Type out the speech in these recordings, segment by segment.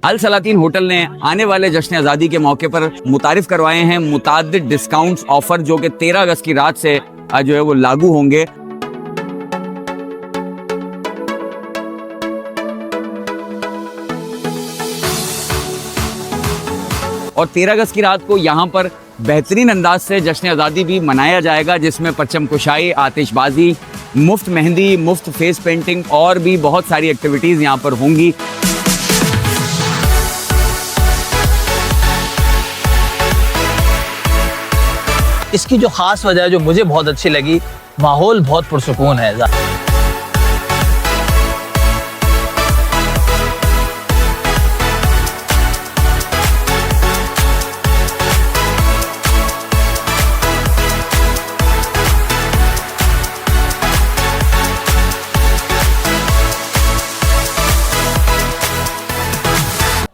अल सलातीन hotel ने आने वाले जश्न आज़ादी के मौके पर मुतारिफ करवाए हैं मुताद्दिद डिस्काउंट्स ऑफर, जो कि 13 अगस्त की रात से जो है वो लागू होंगे। और 13 अगस्त की रात को यहाँ पर बेहतरीन अंदाज से जश्न आज़ादी भी मनाया जाएगा, जिसमें परचम कुशाई, आतिशबाजी, मुफ्त मेहंदी, मुफ्त फेस पेंटिंग और भी बहुत सारी एक्टिविटीज़ यहाँ पर होंगी। इसकी जो खास वजह है, जो मुझे बहुत अच्छी लगी, माहौल बहुत पुरसुकून है।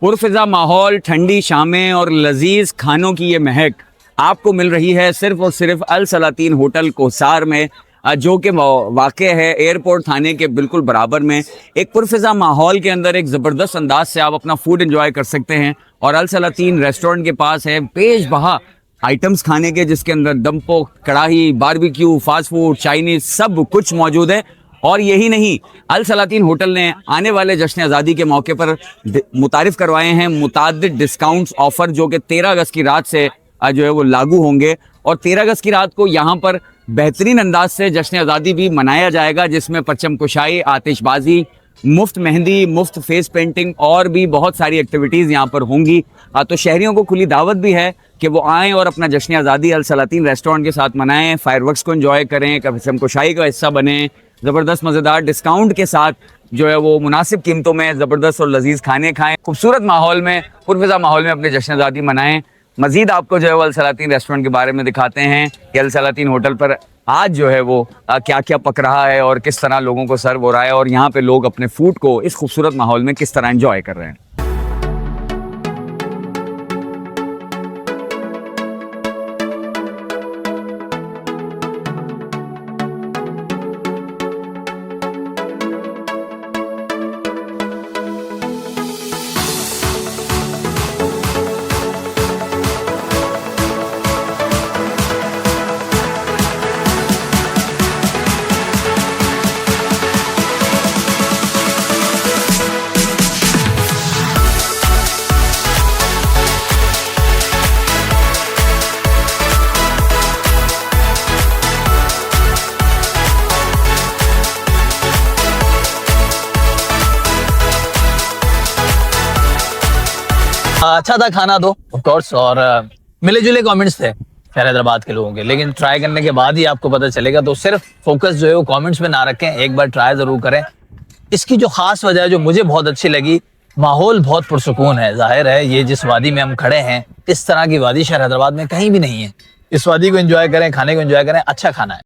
पुरफिजा माहौल, ठंडी शामें और लजीज खानों की ये महक आपको मिल रही है सिर्फ और सिर्फ अल सलातीन होटल कोसार में, जो कि वाक़ है एयरपोर्ट थाने के बिल्कुल बराबर में। एक पुरफिजा माहौल के अंदर एक ज़बरदस्त अंदाज से आप अपना फूड एंजॉय कर सकते हैं। और अल सलातीन रेस्टोरेंट के पास है बेशबहा आइटम्स खाने के, जिसके अंदर दमपो, कढ़ाई, बारबेक्यू, फास्ट फूड, चाइनीज़ सब कुछ मौजूद है। और यही नहीं, अल सलातीन होटल ने आने वाले जश्न आज़ादी के मौके पर मुतारिफ करवाए हैं मुताद्दिद डिस्काउंट्स ऑफर, जो कि 13 अगस्त की रात से जो है वो लागू होंगे। और 13 अगस्त की रात को यहाँ पर बेहतरीन अंदाज से जश्न आज़ादी भी मनाया जाएगा, जिसमें परचम कुशाई, आतिशबाजी, मुफ्त मेहंदी, मुफ्त फेस पेंटिंग और भी बहुत सारी एक्टिविटीज़ यहाँ पर होंगी। तो शहरियों को खुली दावत भी है कि वो आएँ और अपना जश्न आज़ादी अल सलातीन रेस्टोरेंट के साथ मनाएँ, फायरवर्क्स को एंजॉय करें, परचम कुशाई का हिस्सा बने, ज़बरदस्त मज़ेदार डिस्काउंट के साथ जो है वो मुनासिब कीमतों में ज़बरदस्त और लजीज खाने खाएं, खूबसूरत माहौल में, पुरफिजा माहौल में अपने जश्न आज़ादी मनाएं। मज़ीद आपको जो है वो अल सलातीन रेस्टोरेंट के बारे में दिखाते हैं कि अल सलातीन होटल पर आज जो है वो क्या क्या पक रहा है और किस तरह लोगों को सर्व हो रहा है, और यहाँ पे लोग अपने फूड को इस खूबसूरत माहौल में किस तरह एंजॉय कर रहे हैं। अच्छा था खाना तो ऑफ कोर्स, और मिले जुले कमेंट्स थे खैर हैदराबाद के लोगों के, लेकिन ट्राई करने के बाद ही आपको पता चलेगा। तो सिर्फ फोकस जो है वो कमेंट्स में ना रखें, एक बार ट्राई जरूर करें। इसकी जो खास वजह है, जो मुझे बहुत अच्छी लगी, माहौल बहुत पुरसुकून है। जाहिर है ये जिस वादी में हम खड़े हैं, इस तरह की वादी शहर हैदराबाद में कहीं भी नहीं है। इस वादी को एंजॉय करें, खाने को एंजॉय करें, अच्छा खाना है।